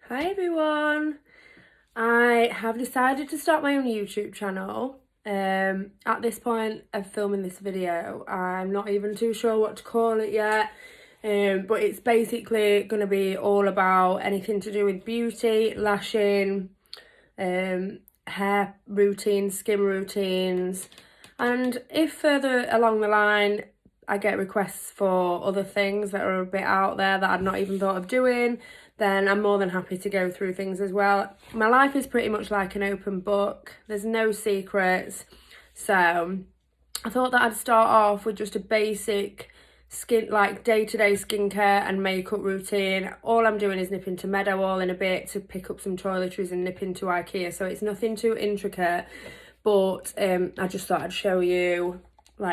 Hi everyone! I have decided to start my own YouTube channel. At this point of filming this video, I'm not even too sure what to call it yet. But it's basically going to be all about anything to do with beauty, lashing, hair routines, skin routines. And if further along the line I get requests for other things that are a bit out there that I'd not even thought of doing, then I'm more than happy to go through things as well. My life is pretty much like an open book. There's no secrets. So I thought that I'd start off with just a basic day-to-day skincare and makeup routine. All I'm doing is nip into Meadowall in a bit to pick up some toiletries and nip into IKEA. So it's nothing too intricate, but I just thought I'd show you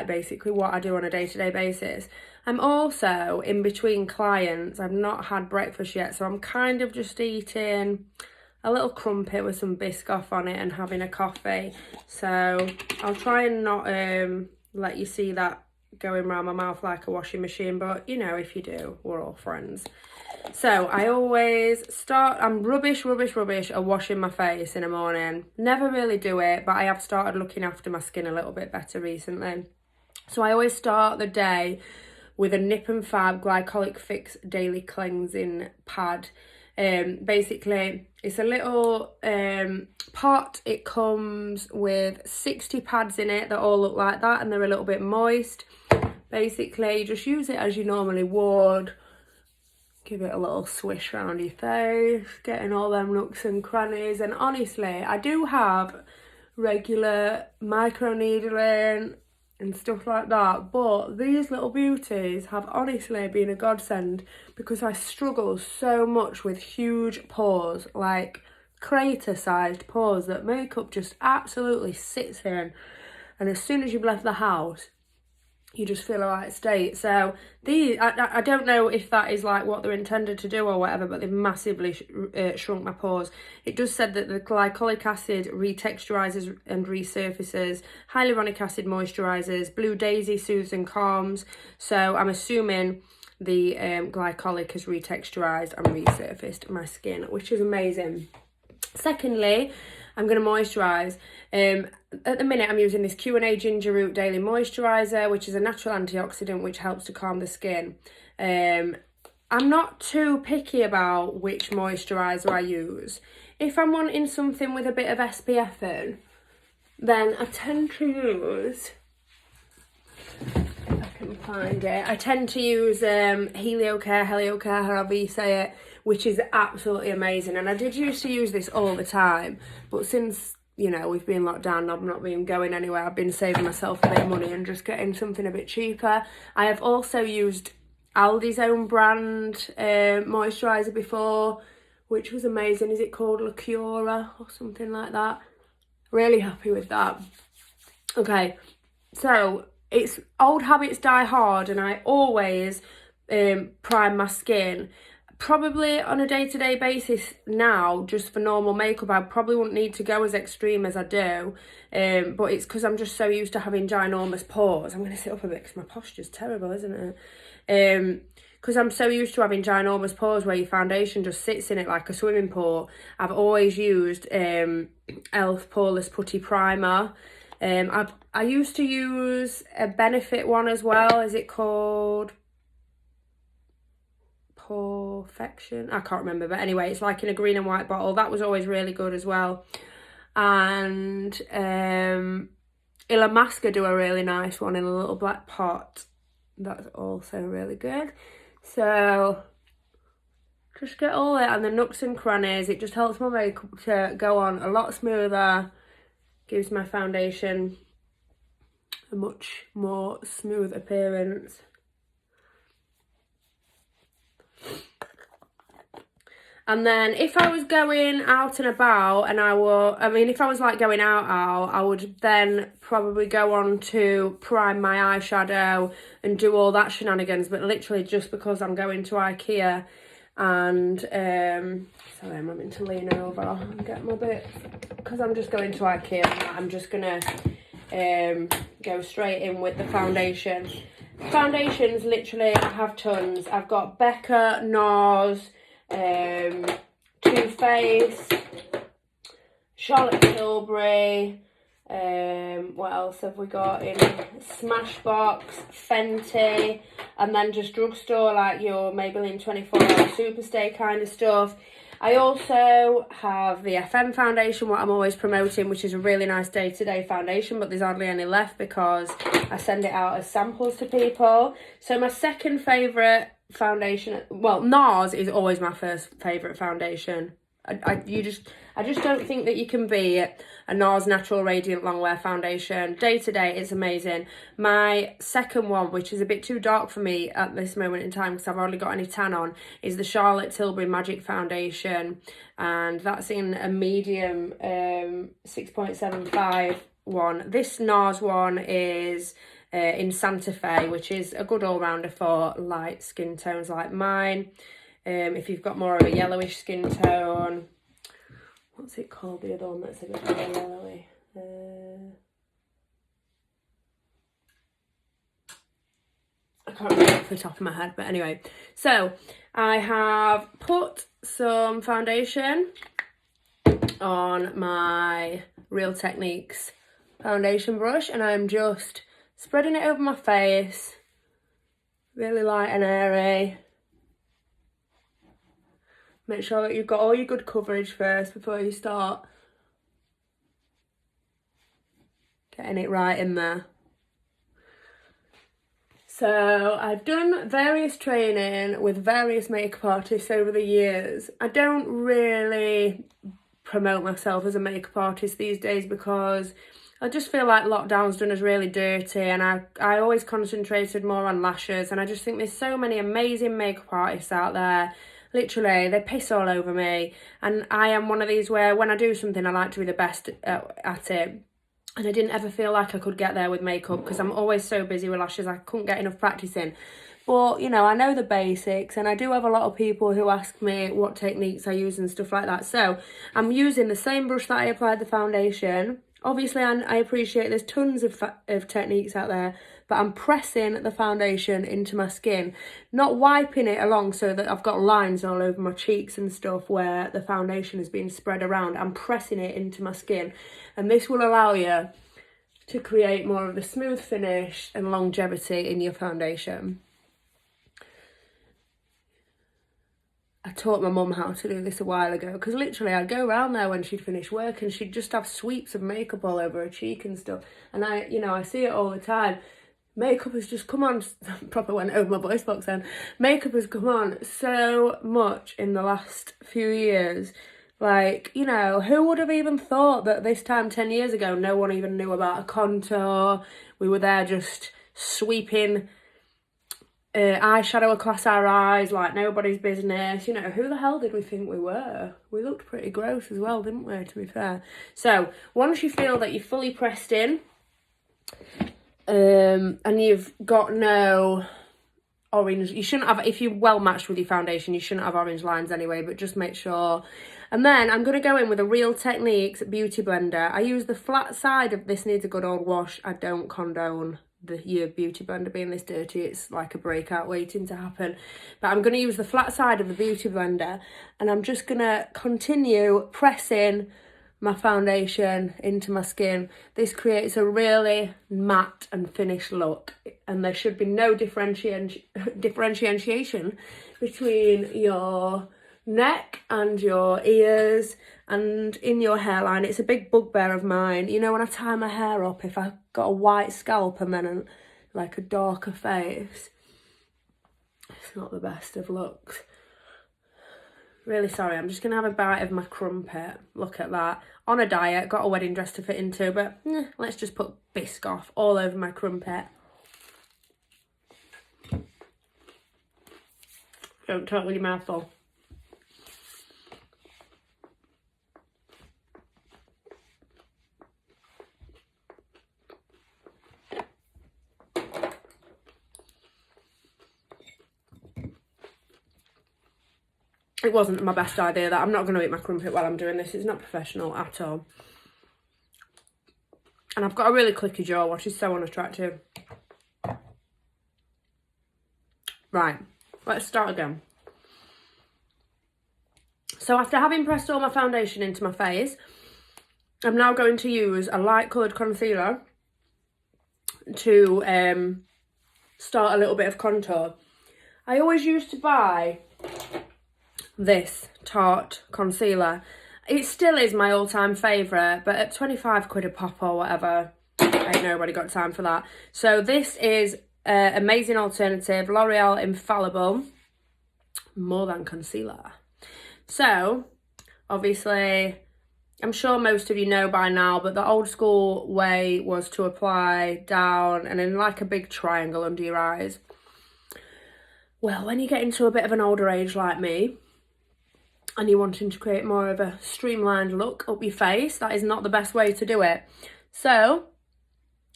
basically what I do on a day-to-day basis. I'm also in between clients. I've not had breakfast yet, so I'm kind of just eating a little crumpet with some Biscoff on it and having a coffee. So I'll try and not let you see that going around my mouth like a washing machine, but you know, if you do, we're all friends. So I always start, I'm rubbish at washing my face in the morning. Never really do it, but I have started looking after my skin a little bit better recently. So I always start the day with a Nip and Fab Glycolic Fix Daily Cleansing Pad. Basically, it's a little pot. It comes with 60 pads in it that all look like that, and they're a little bit moist. Basically, you just use it as you normally would. Give it a little swish around your face, getting all them nooks and crannies. And honestly, I do have regular micro needling and stuff like that, but these little beauties have honestly been a godsend because I struggle so much with huge pores, like crater-sized pores that makeup just absolutely sits in, and as soon as you've left the house, you just feel a right state. So these, I don't know if that is like what they're intended to do or whatever, but they've massively shrunk my pores. It just said that the glycolic acid retexturizes and resurfaces, hyaluronic acid moisturizes, blue daisy soothes and calms. So I'm assuming the glycolic has retexturized and resurfaced my skin, which is amazing. Secondly, I'm going to moisturise. At the minute, I'm using this Q&A Ginger Root Daily Moisturizer, which is a natural antioxidant which helps to calm the skin. I'm not too picky about which moisturiser I use. If I'm wanting something with a bit of SPF in, then I tend to use, if I can find it, I tend to use Heliocare, however you say it, which is absolutely amazing. And I did used to use this all the time, but since, you know, we've been locked down, I've not been going anywhere, I've been saving myself a bit of money and just getting something a bit cheaper. I have also used Aldi's own brand moisturiser before, which was amazing. Is it called La Cura or something like that? Really happy with that. Okay, so it's old habits die hard, and I always prime my skin. Probably on a day-to-day basis now, just for normal makeup, I probably wouldn't need to go as extreme as I do, but it's because I'm just so used to having ginormous pores. I'm going to sit up a bit because my posture's terrible, isn't it? Because I'm so used to having ginormous pores where your foundation just sits in it like a swimming pool. I've always used e.l.f. Poreless Putty Primer. I used to use a Benefit one as well. Is it called Perfection? I can't remember, but anyway, it's like in a green and white bottle. That was always really good as well. And Illamasqua do a really nice one in a little black pot. That's also really good. So just get all it, and the nooks and crannies. It just helps my makeup to go on a lot smoother, gives my foundation a much more smooth appearance. And then if I was going out and about, and if I was like going out, I would then probably go on to prime my eyeshadow and do all that shenanigans. But literally just because I'm going to IKEA and, sorry, I'm having to lean over and get my bit, because I'm just going to IKEA and I'm just going to go straight in with the foundation. Foundations, literally, I have tons. I've got Becca, Nars, Too Faced, Charlotte Tilbury, what else have we got in Smashbox, Fenty, and then just drugstore like your Maybelline 24-hour Superstay kind of stuff. I also have the FM foundation, what I'm always promoting, which is a really nice day-to-day foundation, but there's hardly any left because I send it out as samples to people. So my second favourite foundation, well, Nars is always my first favourite foundation. I just don't think that you can beat a Nars Natural Radiant Longwear foundation. Day to day, it's amazing. My second one, which is a bit too dark for me at this moment in time because I've hardly got any tan on, is the Charlotte Tilbury Magic Foundation. And that's in a medium 6.75 one. This Nars one is in Santa Fe, which is a good all-rounder for light skin tones like mine. If you've got more of a yellowish skin tone, what's it called, the other one that's a bit more yellowy? I can't remember off the top of my head, but anyway. So, I have put some foundation on my Real Techniques foundation brush, and I'm just spreading it over my face, really light and airy. Make sure that you've got all your good coverage first before you start getting it right in there. So I've done various training with various makeup artists over the years. I don't really promote myself as a makeup artist these days because I just feel like lockdown's done us really dirty, and I always concentrated more on lashes, and I just think there's so many amazing makeup artists out there. Literally, they piss all over me, and I am one of these where when I do something, I like to be the best at it. And I didn't ever feel like I could get there with makeup because I'm always so busy with lashes, I couldn't get enough practice in. But, you know, I know the basics, and I do have a lot of people who ask me what techniques I use and stuff like that. So I'm using the same brush that I applied the foundation. Obviously, I appreciate there's tons of techniques out there, but I'm pressing the foundation into my skin, not wiping it along so that I've got lines all over my cheeks and stuff where the foundation has been spread around. I'm pressing it into my skin, and this will allow you to create more of the smooth finish and longevity in your foundation. I taught my mum how to do this a while ago because literally I'd go around there when she'd finish work and she'd just have sweeps of makeup all over her cheek and stuff. And I see it all the time. Makeup has just come on, proper went over my voice box then. Makeup has come on so much in the last few years. Like, you know, who would have even thought that this time 10 years ago, no one even knew about a contour. We were there just sweeping eyeshadow across our eyes like nobody's business. You know, who the hell did we think we were? We looked pretty gross as well, didn't we, to be fair? So once you feel that you're fully pressed in and you've got no orange, you shouldn't have, if you're well matched with your foundation, you shouldn't have orange lines anyway, but just make sure. And then I'm going to go in with a Real Techniques beauty blender. I use the flat side of this, needs a good old wash. I don't condone your beauty blender being this dirty. It's like a breakout waiting to happen. But I'm going to use the flat side of the beauty blender, and I'm just going to continue pressing my foundation into my skin. This creates a really matte and finished look, and there should be no differentiation between your neck and your ears and in your hairline. It's a big bugbear of mine. You know, when I tie my hair up, if I've got a white scalp and then like a darker face, it's not the best of looks. Really sorry, I'm just going to have a bite of my crumpet. Look at that. On a diet, got a wedding dress to fit into, but let's just put Biscoff all over my crumpet. Don't talk with your mouth full. It wasn't my best idea that. I'm not going to eat my crumpet while I'm doing this. It's not professional at all. And I've got a really clicky jaw, which is so unattractive. Right, let's start again. So after having pressed all my foundation into my face, I'm now going to use a light coloured concealer to start a little bit of contour. I always used to buy this Tarte concealer. It still is my all-time favourite, but at 25 quid a pop or whatever, ain't nobody got time for that. So this is an amazing alternative, L'Oreal Infallible More Than Concealer. So, obviously, I'm sure most of you know by now, but the old school way was to apply down and in like a big triangle under your eyes. Well, when you get into a bit of an older age like me, and you're wanting to create more of a streamlined look up your face, that is not the best way to do it. So,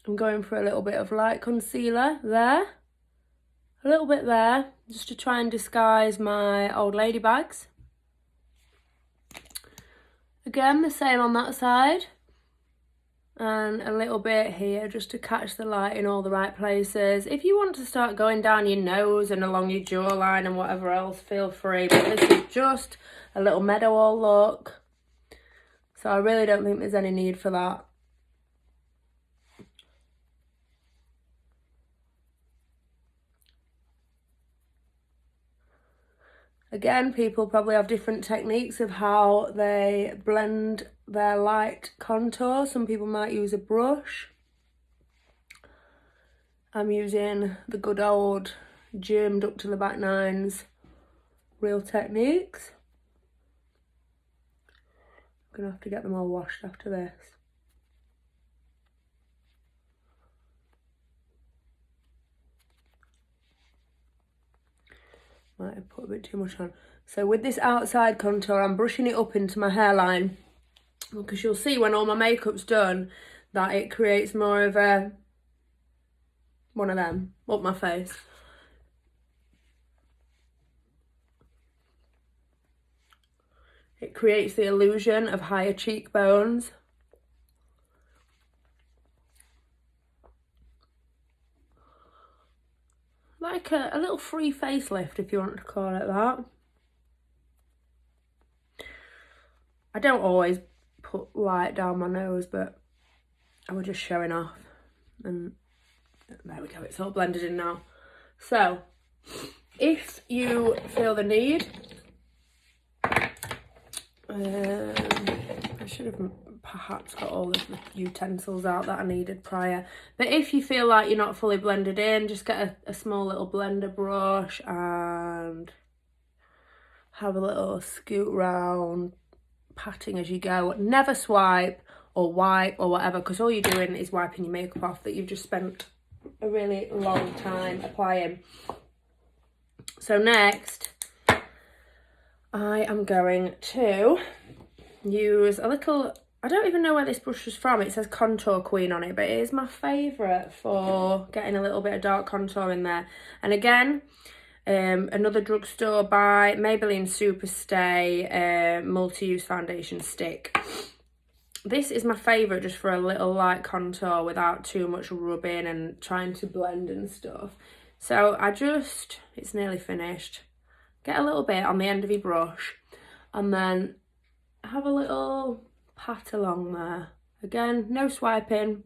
I'm going for a little bit of light concealer there, a little bit there, just to try and disguise my old lady bags. Again, the same on that side, and a little bit here just to catch the light in all the right places. If you want to start going down your nose and along your jawline and whatever else, feel free, but this is just a little meadow look, so I really don't think there's any need for that. Again, people probably have different techniques of how they blend their light contour. Some people might use a brush. I'm using the good old germed up to the back nines Real Techniques. I'm gonna have to get them all washed after this. Might have put a bit too much on. So with this outside contour, I'm brushing it up into my hairline, because you'll see when all my makeup's done that it creates more of a one of them up my face. It creates the illusion of higher cheekbones. Like a little free facelift, if you want to call it that. I don't always put light down my nose, but I was just showing off. And there we go, it's all blended in now. So, if you feel the need, I should have perhaps got all of the utensils out that I needed prior. But if you feel like you're not fully blended in, just get a small little blender brush and have a little scoot round, patting as you go. Never swipe or wipe or whatever, because all you're doing is wiping your makeup off that you've just spent a really long time applying. So next, I am going to use a little, I don't even know where this brush is from. It says Contour Queen on it, but it is my favourite for getting a little bit of dark contour in there. And again, another drugstore buy, Maybelline Superstay multi-use foundation stick. This is my favourite just for a little light contour without too much rubbing and trying to blend and stuff. So I just, it's nearly finished. Get a little bit on the end of your brush and then have a little pat along there. Again, no swiping.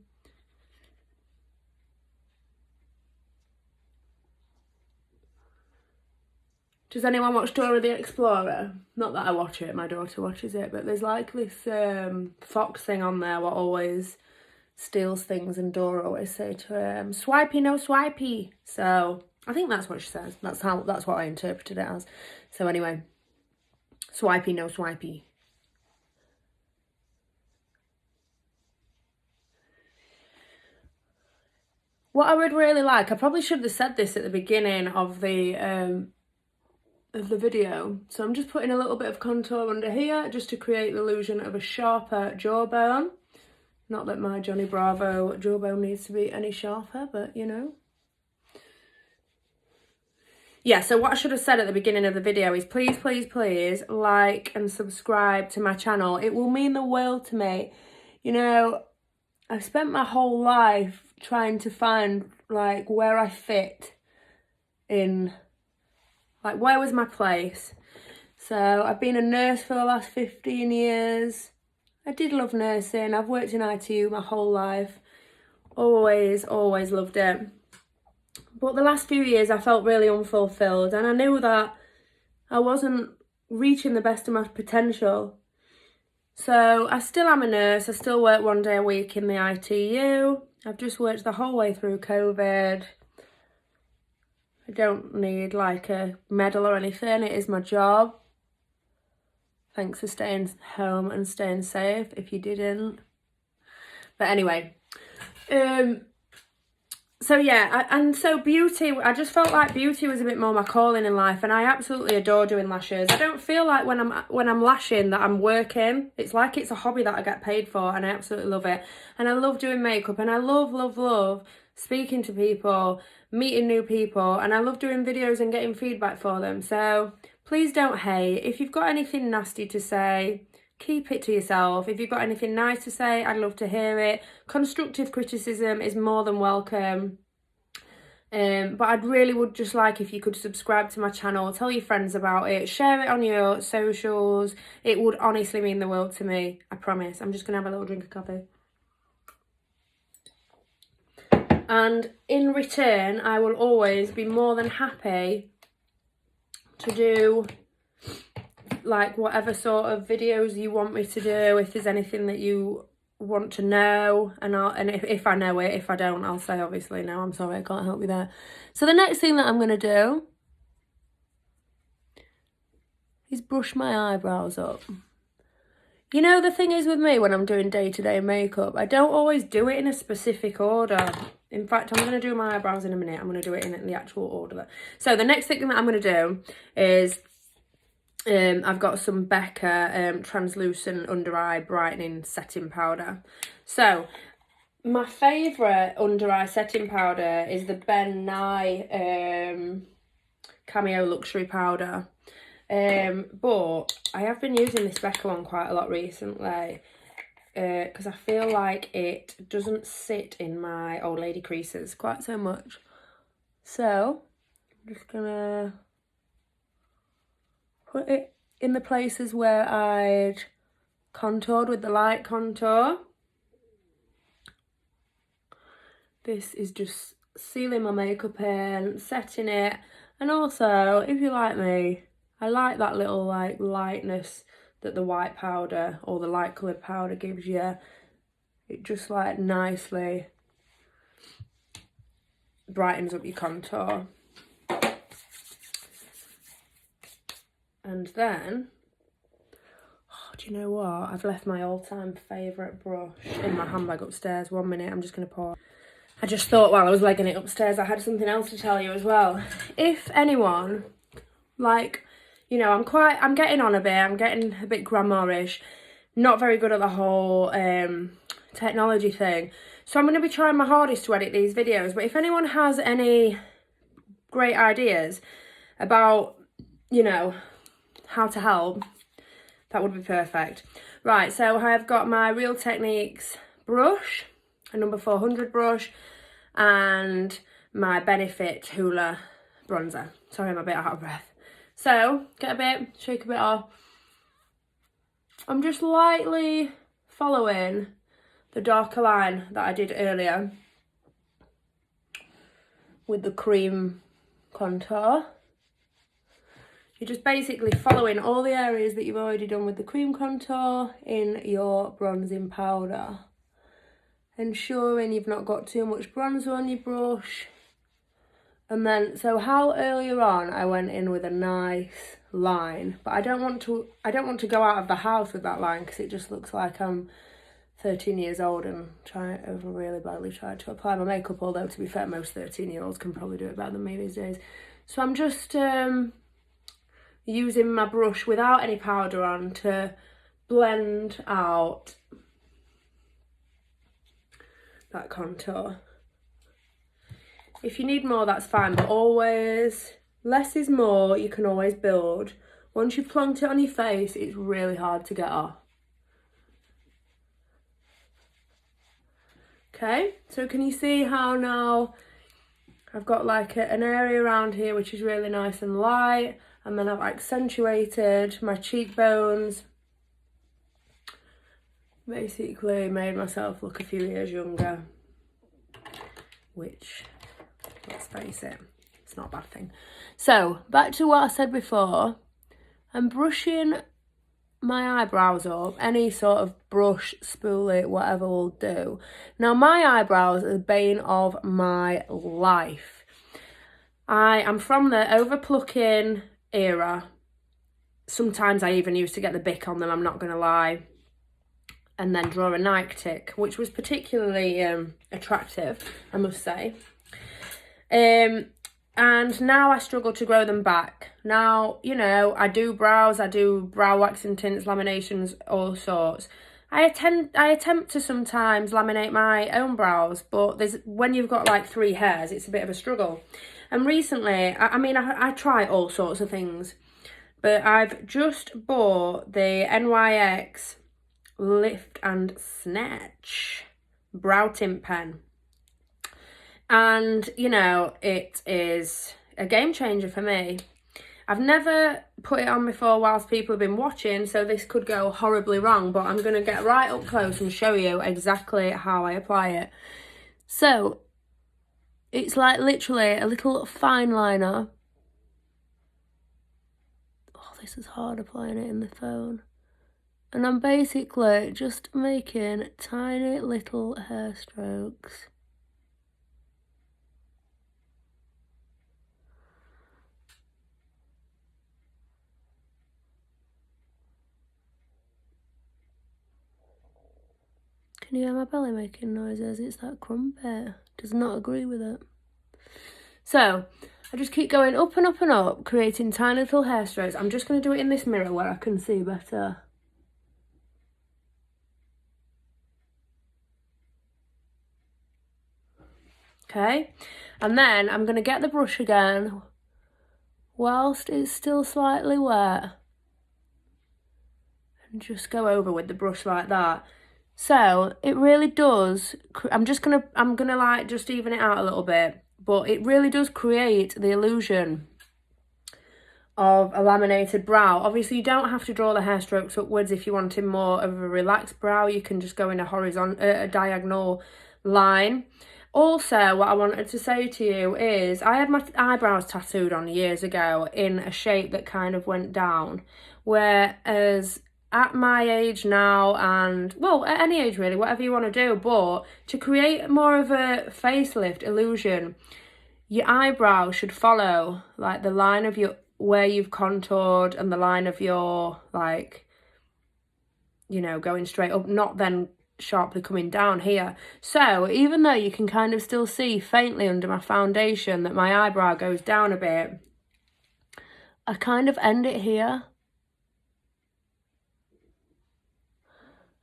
Does anyone watch Dora the Explorer? Not that I watch it, my daughter watches it, but there's like this fox thing on there what always steals things, and Dora always say to him, swipey, no swipey. So I think that's what she says. That's what I interpreted it as. So anyway, swipey, no swipey. What I would really like, I probably should have said this at the beginning of the video. So I'm just putting a little bit of contour under here just to create the illusion of a sharper jawbone. Not that my Johnny Bravo jawbone needs to be any sharper, but you know. Yeah, so what I should have said at the beginning of the video is please, please, please like and subscribe to my channel. It will mean the world to me. You know, I've spent my whole life trying to find like where I fit in, like where was my place. So I've been a nurse for the last 15 years. I did love nursing. I've worked in ITU my whole life. Always loved it. But the last few years I felt really unfulfilled, and I knew that I wasn't reaching the best of my potential. So I still am a nurse. I still work 1 day a week in the ITU. I've just worked the whole way through COVID. I don't need like a medal or anything. It is my job. Thanks for staying home and staying safe if you didn't. But anyway, so yeah, and so beauty, I just felt like beauty was a bit more my calling in life, and I absolutely adore doing lashes. I don't feel like when I'm lashing that I'm working. It's like it's a hobby that I get paid for, and I absolutely love it. And I love doing makeup, and I love speaking to people, meeting new people, and I love doing videos and getting feedback for them. So please don't hate. If you've got anything nasty to say, keep it to yourself. If you've got anything nice to say, I'd love to hear it. Constructive criticism is more than welcome. But I'd really would just like if you could subscribe to my channel, tell your friends about it, share it on your socials. It would honestly mean the world to me, I promise. I'm just going to have a little drink of coffee. And in return, I will always be more than happy to do like whatever sort of videos you want me to do. If there's anything that you want to know, and if I know it, if I don't, I'll say obviously no, I'm sorry, I can't help you there. So the next thing that I'm going to do is brush my eyebrows up. You know, the thing is with me when I'm doing day-to-day makeup, I don't always do it in a specific order. In fact, I'm going to do my eyebrows in a minute. I'm going to do it in the actual order. So the next thing that I'm going to do is I've got some Becca translucent under eye brightening setting powder. So my favourite under eye setting powder is the Ben Nye Cameo Luxury Powder. But I have been using this Becca one quite a lot recently because I feel like it doesn't sit in my old lady creases quite so much. So I'm just gonna put it in the places where I'd contoured with the light contour. This is just sealing my makeup in, setting it, and also, if you like me, I like that little like lightness that the white powder or the light coloured powder gives you. It just like nicely brightens up your contour. And then, oh, do you know what? I've left my all-time favourite brush in my handbag upstairs. 1 minute, I'm just going to pause. I just thought while I was legging it upstairs, I had something else to tell you as well. If anyone, like, you know, I'm getting on a bit, I'm getting a bit grandma-ish, not very good at the whole technology thing. So I'm going to be trying my hardest to edit these videos. But if anyone has any great ideas about, you know, how to help, that would be perfect. Right, so I've got my Real Techniques brush, a number 400 brush, and my Benefit Hoola bronzer. Sorry, I'm a bit out of breath. So, get a bit, shake a bit off. I'm just lightly following the darker line that I did earlier with the cream contour. You're just basically following all the areas that you've already done with the cream contour in your bronzing powder. Ensuring you've not got too much bronzer on your brush. And then, so how earlier on I went in with a nice line, but I don't want to go out of the house with that line because it just looks like I'm 13 years old and really badly trying to apply my makeup, although to be fair, most 13-year-olds can probably do it better than me these days. So I'm just using my brush without any powder on to blend out that contour. If you need more, that's fine, but always, less is more. You can always build. Once you've plonked it on your face, it's really hard to get off. Okay, so can you see how now I've got like an area around here which is really nice and light. And then I've accentuated my cheekbones. Basically made myself look a few years younger. Which, let's face it, it's not a bad thing. So, back to what I said before. I'm brushing my eyebrows up. Any sort of brush, spoolie, whatever will do. Now, my eyebrows are the bane of my life. I am from the overplucking era. Sometimes I even used to get the Bic on them, I'm not going to lie. And then draw a Nike tick, which was particularly attractive, I must say. And now I struggle to grow them back. Now, you know, I do brows, I do brow waxing, tints, laminations, all sorts. I attempt to sometimes laminate my own brows, but when you've got like 3 hairs, it's a bit of a struggle. And recently, I try all sorts of things, but I've just bought the NYX Lift and Snatch brow tint pen. And, you know, it is a game changer for me. I've never put it on before whilst people have been watching, so this could go horribly wrong, but I'm going to get right up close and show you exactly how I apply it. So, it's like literally a little fine liner. Oh, this is hard applying it in the phone. And I'm basically just making tiny little hair strokes. Can you hear my belly making noises? It's that crumpet. Does not agree with it. So, I just keep going up and up and up, creating tiny little hair strokes. I'm just going to do it in this mirror where I can see better. Okay, and then I'm going to get the brush again whilst it's still slightly wet and just go over with the brush like that. So it really does, I'm gonna like just even it out a little bit, but it really does create the illusion of a laminated brow. Obviously you don't have to draw the hair strokes upwards if you're wanting more of a relaxed brow. You can just go in a diagonal line. Also, what I wanted to say to you is I had my eyebrows tattooed on years ago in a shape that kind of went down, whereas at my age now, and well, at any age really, whatever you want to do, but to create more of a facelift illusion, your eyebrow should follow like the line of your, where you've contoured, and the line of your, like, you know, going straight up, not then sharply coming down here. So even though you can kind of still see faintly under my foundation that my eyebrow goes down a bit, I kind of end it here.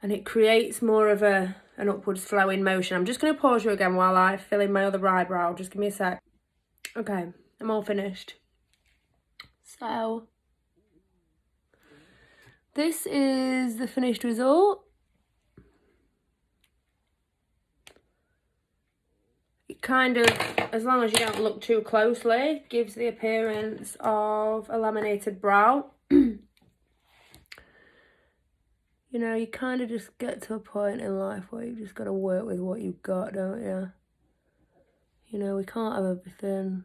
And it creates more of an upwards flowing motion. I'm just going to pause you again while I fill in my other eyebrow. Just give me a sec. Okay, I'm all finished. So, this is the finished result. It kind of, as long as you don't look too closely, gives the appearance of a laminated brow. You know, you kind of just get to a point in life where you've just got to work with what you've got, don't you? You know, we can't have everything.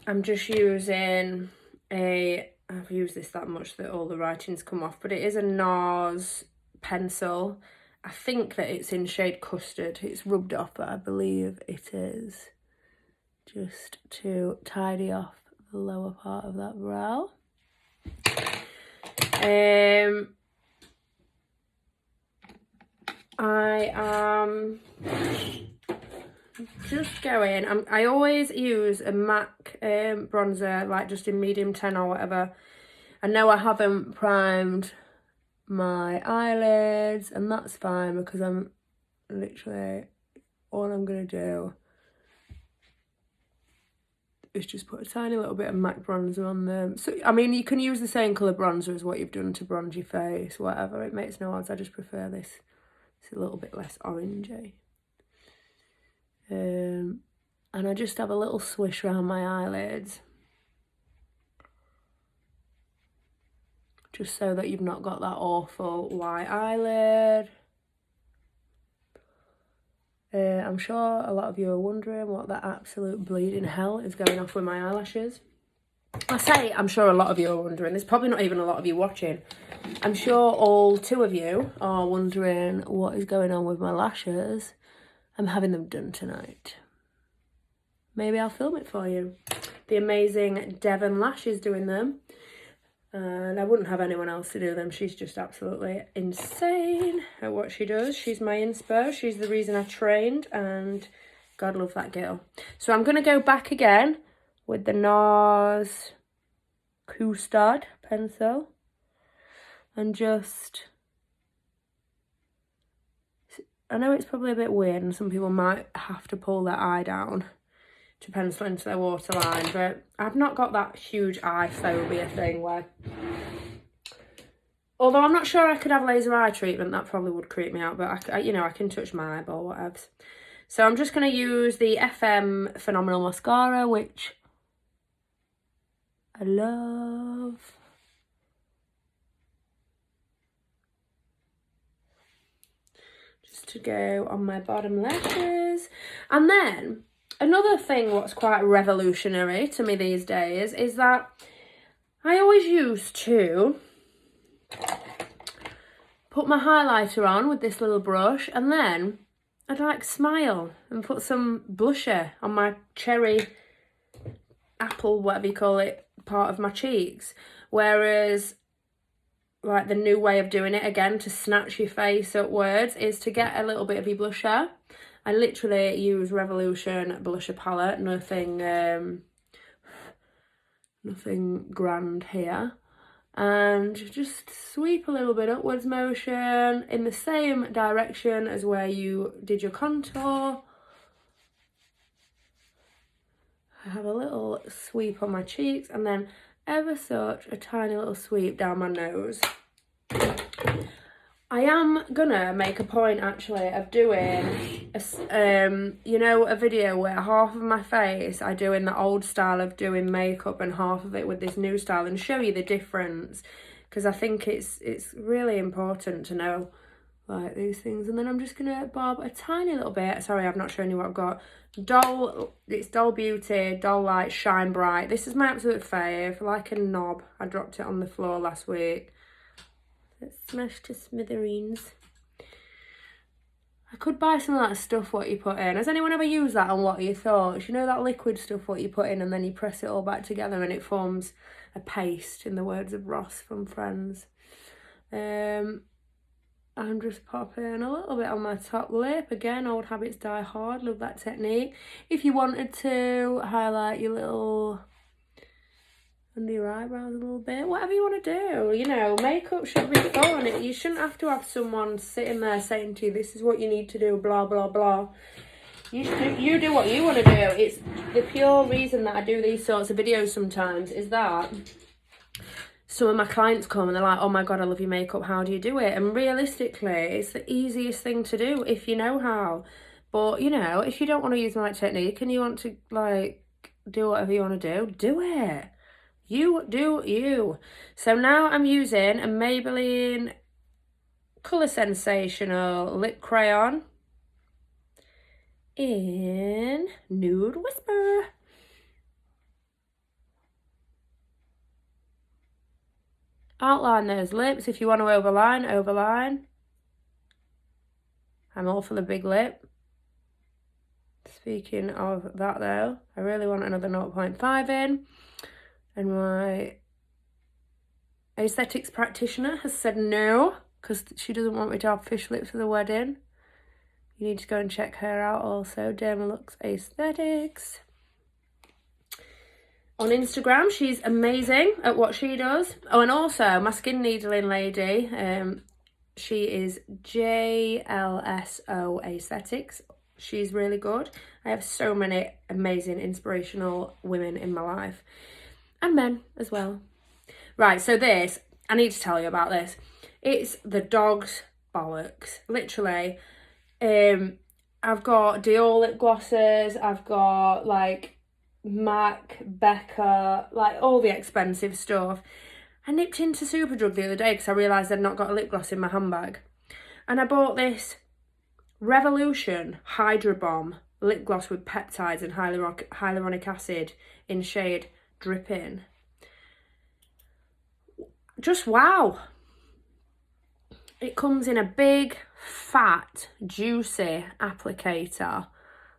I'm just using I've used this that much that all the writing's come off, but it is a Nars Pencil. I think that it's in shade Custard. It's rubbed off, but I believe it is. Just to tidy off the lower part of that brow. I am just going, I always use a MAC bronzer, like just in medium 10 or whatever. I know I haven't primed my eyelids, and that's fine because I'm literally, all I'm going to do is just put a tiny little bit of MAC bronzer on them. So, I mean, you can use the same colour bronzer as what you've done to bronze your face, whatever. It makes no odds. I just prefer this It's a little bit less orangey. And I just have a little swish around my eyelids. Just so that you've not got that awful white eyelid. I'm sure a lot of you are wondering what that absolute bleeding hell is going off with my eyelashes. I say I'm sure a lot of you are wondering. There's probably not even a lot of you watching. I'm sure all 2 of you are wondering what is going on with my lashes. I'm having them done tonight. Maybe I'll film it for you. The amazing Devon Lash is doing them. And I wouldn't have anyone else to do them. She's just absolutely insane at what she does. She's my inspo. She's the reason I trained, and God love that girl. So I'm going to go back again with the Nars Pencil and just... I know it's probably a bit weird and some people might have to pull their eye down to pencil into their waterline, but I've not got that huge eye phobia thing where, although I'm not sure I could have laser eye treatment, that probably would creep me out, but I you know, I can touch my eyeball, whatever. So I'm just going to use the FM Phenomenal Mascara, which I love. Just to go on my bottom lashes. And then another thing what's quite revolutionary to me these days is that I always used to put my highlighter on with this little brush, and then I'd like smile and put some blusher on my cherry, apple, whatever you call it, part of my cheeks. Whereas like the new way of doing it, again, to snatch your face upwards, is to get a little bit of your blusher. I literally use Revolution blusher palette, nothing grand here. And just sweep a little bit upwards motion in the same direction as where you did your contour. I have a little sweep on my cheeks and then ever such a tiny little sweep down my nose. I am gonna make a point actually of doing you know, a video where half of my face I do in the old style of doing makeup and half of it with this new style, and show you the difference, because I think it's really important to know like these things. And then I'm just gonna bob a tiny little bit. Sorry, I've not shown you what I've got. It's Doll Beauty Doll Light Shine Bright. This is my absolute fave, like a knob. I dropped it on the floor last week. It's smashed to smithereens. I could buy some of that stuff what you put in. Has anyone ever used that, and what are your thoughts? You know that liquid stuff what you put in and then you press it all back together and it forms a paste, in the words of Ross from Friends. I'm just popping a little bit on my top lip. Again, old habits die hard. Love that technique. If you wanted to highlight your little under your eyebrows a little bit, whatever you want to do, you know, makeup should be fun. You shouldn't have to have someone sitting there saying to you, this is what you need to do, blah blah blah. You do what you want to do. It's the pure reason that I do these sorts of videos sometimes is that some of my clients come and they're like, oh my God, I love your makeup, how do you do it? And realistically, it's the easiest thing to do if you know how. But, you know, if you don't want to use my technique and you want to, like, do whatever you want to do it. You do you. So now I'm using a Maybelline Colour Sensational Lip Crayon in Nude Whisper. Outline those lips. If you want to overline, overline. I'm all for the big lip. Speaking of that though, I really want another 0.5 in. And my aesthetics practitioner has said no, because she doesn't want me to have fish lips for the wedding. You need to go and check her out also, Dermalux Aesthetics. On Instagram, she's amazing at what she does. Oh, and also my skin needling lady, she is JLSO Aesthetics. She's really good. I have so many amazing, inspirational women in my life. And men as well. Right, so this, I need to tell you about this. It's the dog's bollocks, literally. I've got Dior lip glosses, I've got like MAC, Becca, like all the expensive stuff. I nipped into Superdrug the other day because I realised I'd not got a lip gloss in my handbag. And I bought this Revolution Hydra Bomb lip gloss with peptides and hyaluronic acid in shade Dripping. Just wow. It comes in a big, fat, juicy applicator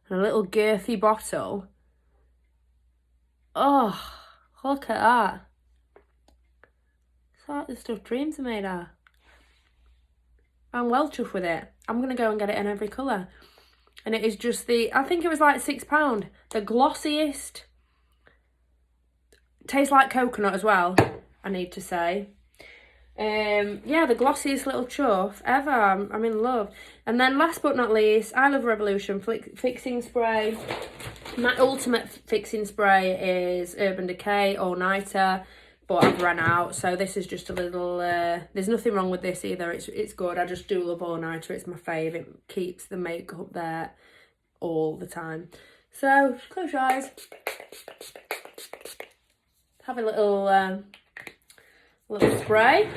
and a little girthy bottle. Oh, look at that. It's like the stuff dreams are made of. I'm well chuffed with it. I'm going to go and get it in every colour. And it is just I think it was like £6. The glossiest. Tastes like coconut as well, I need to say. Yeah, the glossiest little chuff ever. I'm in love. And then last but not least, I love Revolution fixing spray. My ultimate fixing spray is Urban Decay All Nighter, but I've run out, so this is just a little, there's nothing wrong with this either, it's good. I just do love All Nighter, it's my fave. It keeps the makeup there all the time. So close your eyes, have a little spray,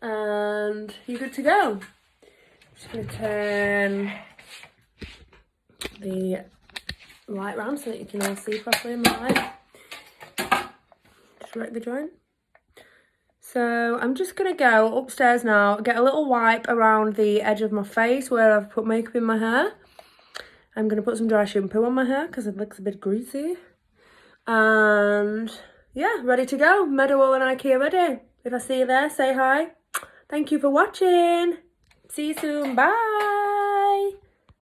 and you're good to go. Just going to turn the light round so that you can all see properly in my light. Just wreck the joint. So I'm just going to go upstairs now, get a little wipe around the edge of my face where I've put makeup in my hair. I'm going to put some dry shampoo on my hair because it looks a bit greasy. And yeah, ready to go. Meadowall and IKEA ready. If I see you there, say hi. Thank you for watching. See you soon. Bye.